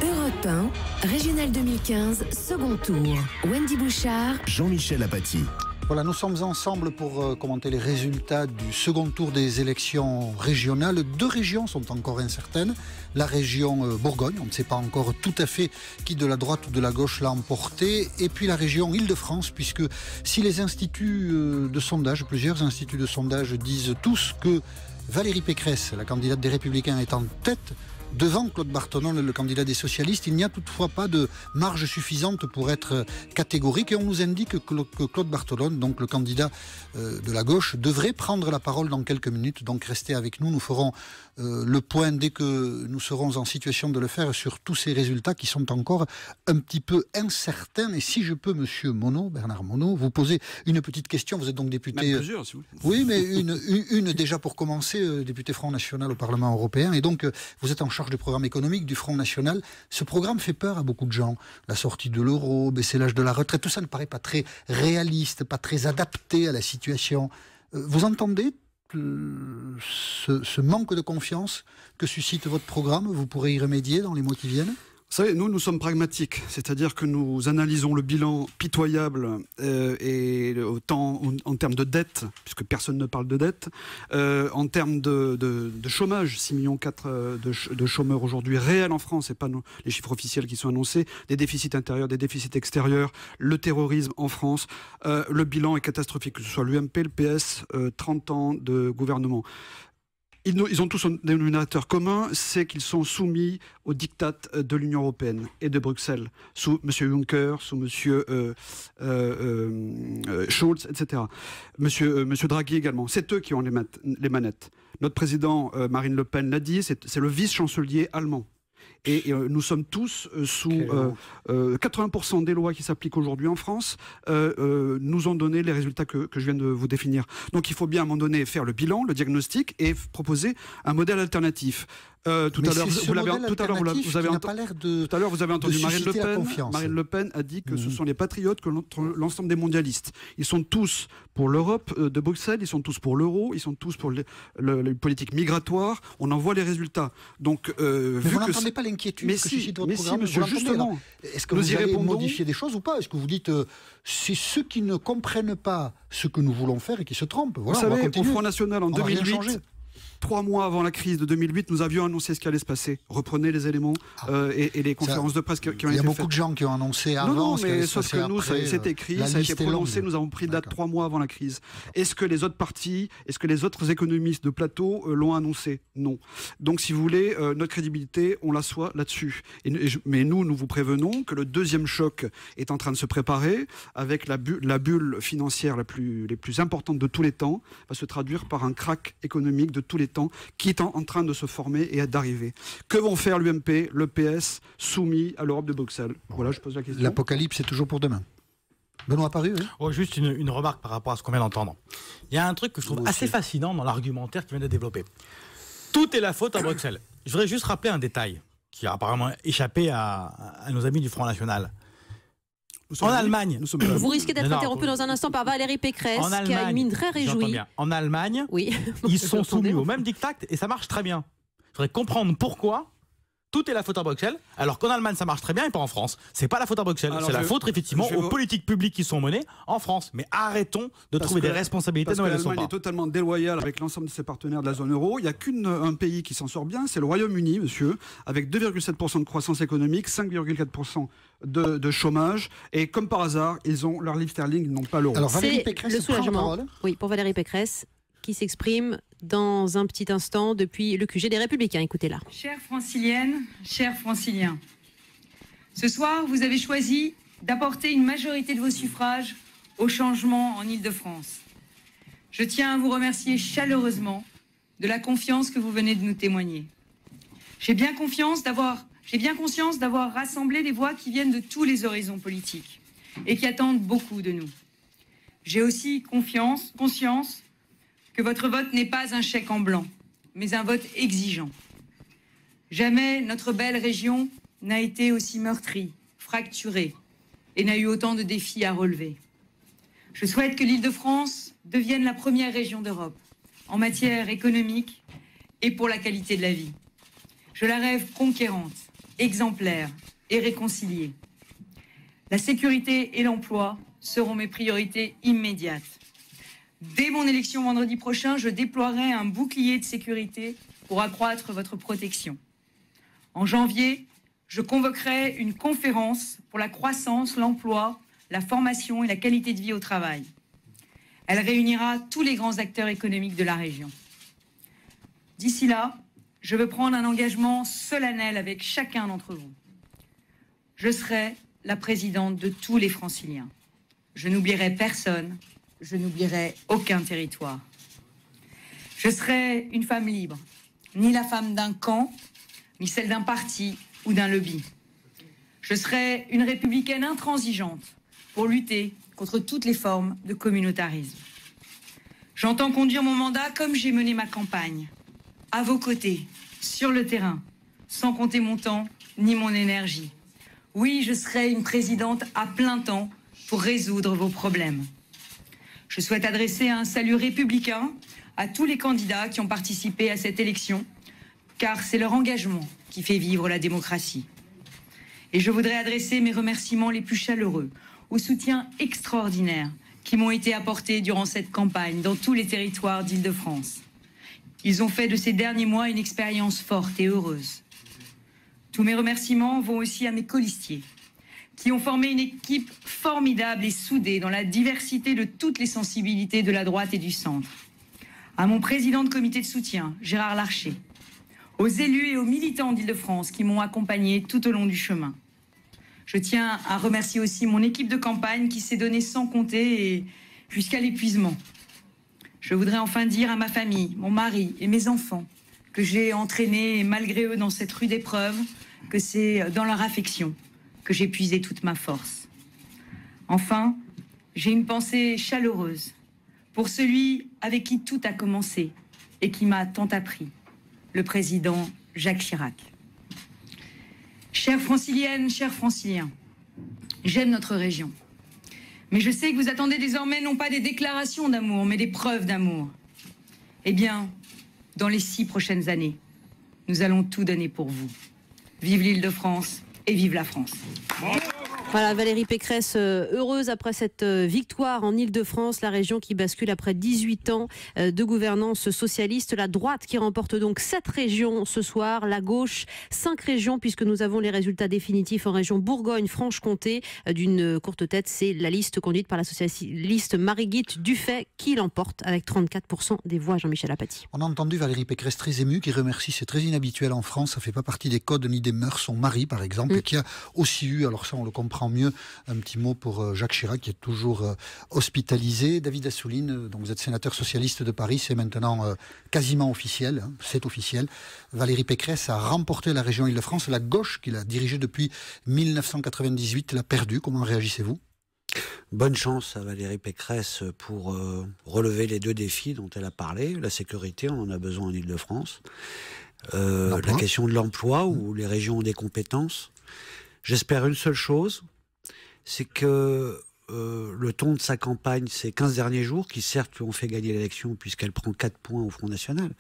Europe 1, Régional 2015, second tour. Wendy Bouchard, Jean-Michel Apathy. Voilà, nous sommes ensemble pour commenter les résultats du second tour des élections régionales. 2 régions sont encore incertaines. La région Bourgogne, on ne sait pas encore tout à fait qui de la droite ou de la gauche l'a emporté. Et puis la région Île-de-France, puisque si les instituts de sondage, plusieurs instituts de sondage disent tous que Valérie Pécresse, la candidate des Républicains, est en tête devant Claude Barthelone, le candidat des socialistes, il n'y a toutefois pas de marge suffisante pour être catégorique. Et on nous indique que Claude Barthelone, donc le candidat de la gauche, devrait prendre la parole dans quelques minutes. Donc restez avec nous, nous ferons le point dès que nous serons en situation de le faire sur tous ces résultats qui sont encore un petit peu incertains. Et si je peux, monsieur Monod, Bernard Monod, vous poser une petite question. Vous êtes donc député... Même plusieurs, si vous Oui, voulez. mais une déjà pour commencer, député Front National au Parlement européen. Et donc, vous êtes en charge du programme économique du Front National. Ce programme fait peur à beaucoup de gens. La sortie de l'euro, baisser l'âge de la retraite, tout ça ne paraît pas très réaliste, pas très adapté à la situation. Vous entendez ce manque de confiance que suscite votre programme? Vous pourrez y remédier dans les mois qui viennent? Vous savez, nous sommes pragmatiques, c'est-à-dire que nous analysons le bilan pitoyable et autant en termes de dette, puisque personne ne parle de dette, en termes de chômage, 6,4 millions de chômeurs aujourd'hui réels en France, et pas les chiffres officiels qui sont annoncés, des déficits intérieurs, des déficits extérieurs, le terrorisme en France, le bilan est catastrophique, que ce soit l'UMP, le PS, 30 ans de gouvernement. Ils ont tous un dénominateur commun, c'est qu'ils sont soumis aux diktats de l'Union européenne et de Bruxelles, sous M. Juncker, sous M. Schulz, etc. M. Draghi également. C'est eux qui ont les manettes. Notre président Marine Le Pen l'a dit, c'est le vice-chancelier allemand. Et nous sommes tous sous 80% des lois qui s'appliquent aujourd'hui en France nous ont donné les résultats que je viens de vous définir. Donc il faut bien à un moment donné faire le bilan, le diagnostic et proposer un modèle alternatif. Tout à l'heure, vous avez entendu Marine Le Pen. Marine Le Pen a dit que ce sont les patriotes contre l'ensemble des mondialistes. Ils sont tous pour l'Europe de Bruxelles, ils sont tous pour l'euro, ils sont tous pour les politiques migratoires. On en voit les résultats. Donc, mais vous n'entendez pas l'inquiétude que suscite votre programme, monsieur, justement. Est-ce que vous allez modifier des choses ou pas? Est-ce que vous dites c'est ceux qui ne comprennent pas ce que nous voulons faire et qui se trompent? Voilà, vous savez, au Front National en 2008. 3 mois avant la crise de 2008, nous avions annoncé ce qui allait se passer. Reprenez les éléments et les conférences de presse qui ont été faites. Il y a beaucoup de gens qui ont annoncé avant. Non, mais sauf que nous, c'est écrit, ça a été prononcé, nous avons pris date 3 mois avant la crise. Est-ce que les autres partis, est-ce que les autres économistes de plateau l'ont annoncé? Non. Donc, si vous voulez, notre crédibilité, on l'assoit là-dessus. Mais nous vous prévenons que le deuxième choc est en train de se préparer avec la bulle financière les plus importante de tous les temps, va se traduire par un krach économique de tous les temps qui est en train de se former et d'arriver. Que vont faire l'UMP, le PS, soumis à l'Europe de Bruxelles? Voilà, je pose la question. L'apocalypse est toujours pour demain. Benoît Paru, oui. Oh, juste une remarque par rapport à ce qu'on vient d'entendre. Il y a un truc que je trouve assez fascinant dans l'argumentaire qui vient de développer. Tout est la faute à Bruxelles. Je voudrais juste rappeler un détail qui a apparemment échappé à nos amis du Front National. En Allemagne, vous risquez d'être interrompu dans un instant par Valérie Pécresse, qui a une mine très réjouie. En Allemagne, oui. Ils sont soumis au même diktat et ça marche très bien. Je voudrais comprendre pourquoi tout est la faute à Bruxelles, alors qu'en Allemagne ça marche très bien et pas en France. C'est pas la faute à Bruxelles, c'est la faute effectivement aux politiques publiques qui sont menées en France. Mais arrêtons de trouver des responsabilités dans lesquelles l'Allemagne est totalement déloyale avec l'ensemble de ses partenaires de la zone euro. Il n'y a qu'un pays qui s'en sort bien, c'est le Royaume-Uni, monsieur, avec 2,7% de croissance économique, 5,4% de chômage. Et comme par hasard, ils ont leur livre sterling, ils n'ont pas l'euro. Alors Valérie Pécresse, le soulagement. Oui, pour Valérie Pécresse, qui s'exprime dans un petit instant depuis le QG des Républicains. Écoutez-la. Chères franciliennes, chers franciliens, ce soir, vous avez choisi d'apporter une majorité de vos suffrages au changement en Île-de-France. Je tiens à vous remercier chaleureusement de la confiance que vous venez de nous témoigner. J'ai bien conscience d'avoir rassemblé des voix qui viennent de tous les horizons politiques et qui attendent beaucoup de nous. J'ai aussi conscience que votre vote n'est pas un chèque en blanc, mais un vote exigeant. Jamais notre belle région n'a été aussi meurtrie, fracturée, et n'a eu autant de défis à relever. Je souhaite que l'Île-de-France devienne la première région d'Europe en matière économique et pour la qualité de la vie. Je la rêve conquérante, exemplaire et réconciliée. La sécurité et l'emploi seront mes priorités immédiates. Dès mon élection vendredi prochain, je déploierai un bouclier de sécurité pour accroître votre protection. En janvier, je convoquerai une conférence pour la croissance, l'emploi, la formation et la qualité de vie au travail. Elle réunira tous les grands acteurs économiques de la région. D'ici là, je veux prendre un engagement solennel avec chacun d'entre vous. Je serai la présidente de tous les Franciliens. Je n'oublierai personne. Je n'oublierai aucun territoire. Je serai une femme libre, ni la femme d'un camp, ni celle d'un parti ou d'un lobby. Je serai une républicaine intransigeante pour lutter contre toutes les formes de communautarisme. J'entends conduire mon mandat comme j'ai mené ma campagne, à vos côtés, sur le terrain, sans compter mon temps ni mon énergie. Oui, je serai une présidente à plein temps pour résoudre vos problèmes. Je souhaite adresser un salut républicain à tous les candidats qui ont participé à cette élection, car c'est leur engagement qui fait vivre la démocratie. Et je voudrais adresser mes remerciements les plus chaleureux au soutien extraordinaire qui m'ont été apportés durant cette campagne dans tous les territoires d'Île-de-France. Ils ont fait de ces derniers mois une expérience forte et heureuse. Tous mes remerciements vont aussi à mes colistiers, qui ont formé une équipe formidable et soudée dans la diversité de toutes les sensibilités de la droite et du centre. à mon président de comité de soutien, Gérard Larcher, aux élus et aux militants d'Île-de-France qui m'ont accompagné tout au long du chemin. Je tiens à remercier aussi mon équipe de campagne qui s'est donnée sans compter et jusqu'à l'épuisement. Je voudrais enfin dire à ma famille, mon mari et mes enfants que j'ai entraîné malgré eux dans cette rude épreuve, que c'est dans leur affection que j'ai puisé toute ma force. Enfin, j'ai une pensée chaleureuse pour celui avec qui tout a commencé et qui m'a tant appris, le président Jacques Chirac. Chères franciliennes, chers franciliens, j'aime notre région. Mais je sais que vous attendez désormais non pas des déclarations d'amour, mais des preuves d'amour. Eh bien, dans les 6 prochaines années, nous allons tout donner pour vous. Vive l'Île-de-France et vive la France. Voilà, Valérie Pécresse, heureuse après cette victoire en Île-de-France, la région qui bascule après 18 ans de gouvernance socialiste. La droite qui remporte donc 7 régions ce soir, la gauche 5 régions, puisque nous avons les résultats définitifs en région Bourgogne-Franche-Comté. D'une courte tête, c'est la liste conduite par la socialiste Marie-Guite Dufay qui l'emporte avec 34% des voix. Jean-Michel Apathy. On a entendu Valérie Pécresse très émue, qui remercie, c'est très inhabituel en France, ça ne fait pas partie des codes ni des mœurs, son mari par exemple, qui a aussi eu, alors ça on le comprend mieux, un petit mot pour Jacques Chirac qui est toujours hospitalisé. David Assouline, donc vous êtes sénateur socialiste de Paris, c'est maintenant quasiment officiel, hein, c'est officiel. Valérie Pécresse a remporté la région Île-de-France, la gauche qu'il a dirigée depuis 1998 l'a perdue. Comment réagissez-vous ? Bonne chance à Valérie Pécresse pour relever les 2 défis dont elle a parlé. La sécurité, on en a besoin en Île-de-France. La question de l'emploi, où les régions ont des compétences. J'espère une seule chose, c'est que le ton de sa campagne ces 15 derniers jours, qui certes lui ont fait gagner l'élection puisqu'elle prend 4 points au Front National,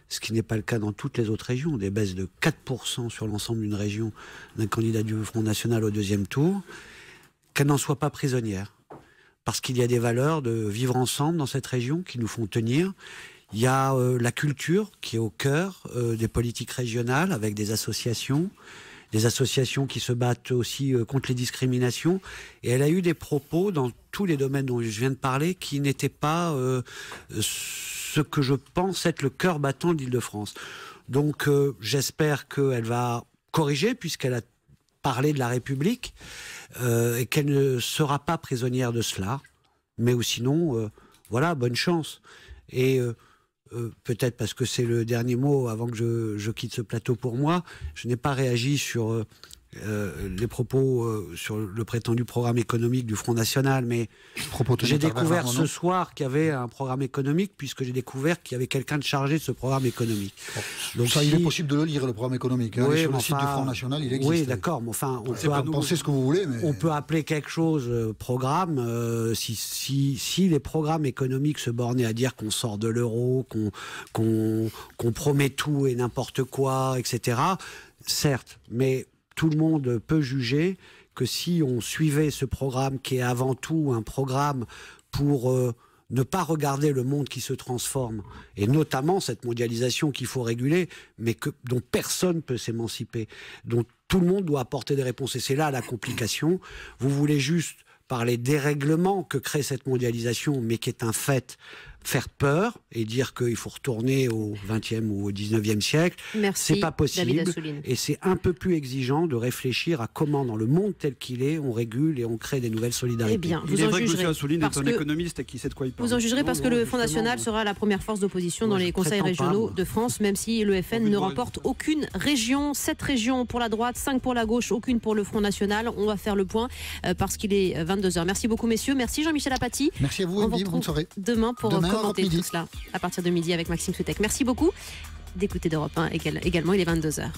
ce qui n'est pas le cas dans toutes les autres régions, des baisses de 4% sur l'ensemble d'une région d'un candidat du Front National au 2e tour, qu'elle n'en soit pas prisonnière. Parce qu'il y a des valeurs de vivre ensemble dans cette région qui nous font tenir. Il y a la culture qui est au cœur des politiques régionales avec des associations qui se battent aussi contre les discriminations. Et elle a eu des propos dans tous les domaines dont je viens de parler qui n'étaient pas ce que je pense être le cœur battant de l'Île-de-France. Donc j'espère qu'elle va corriger puisqu'elle a parlé de la République et qu'elle ne sera pas prisonnière de cela. Mais ou sinon, voilà, bonne chance. Et peut-être parce que c'est le dernier mot avant que je quitte ce plateau pour moi, je n'ai pas réagi sur les propos sur le prétendu programme économique du Front National, mais j'ai découvert ce soir qu'il y avait un programme économique, puisque j'ai découvert qu'il y avait quelqu'un de chargé de ce programme économique. Donc ça, il est possible de le lire, le programme économique. Hein, sur le site du Front National, il existe. Oui, d'accord, mais enfin, on peut penser ce que vous voulez, mais... on peut appeler quelque chose programme si les programmes économiques se bornaient à dire qu'on sort de l'euro, qu'on promet tout et n'importe quoi, etc. Certes, mais tout le monde peut juger que si on suivait ce programme qui est avant tout un programme pour ne pas regarder le monde qui se transforme, et notamment cette mondialisation qu'il faut réguler, mais dont personne ne peut s'émanciper, dont tout le monde doit apporter des réponses. Et c'est là la complication. Vous voulez juste, par les dérèglements que crée cette mondialisation, mais qui est un fait, faire peur et dire qu'il faut retourner au XXe ou au XIXe siècle, c'est pas possible. Et c'est un peu plus exigeant de réfléchir à comment, dans le monde tel qu'il est, on régule et on crée des nouvelles solidarités. Eh bien, il est vrai que M. Assouline est un économiste et qui sait de quoi il parle. Vous en jugerez parce que le Front National sera la première force d'opposition dans les conseils régionaux de France, même si le FN ne remporte aucune région. 7 régions pour la droite, 5 pour la gauche, aucune pour le Front National. On va faire le point parce qu'il est 22h. Merci beaucoup, messieurs. Merci Jean-Michel Apathy. Merci à vous, Andy. Bonne soirée. Demain pour commenter tout cela à partir de midi avec Maxime Soutek. Merci beaucoup d'écouter d'Europe 1 également, il est 22h.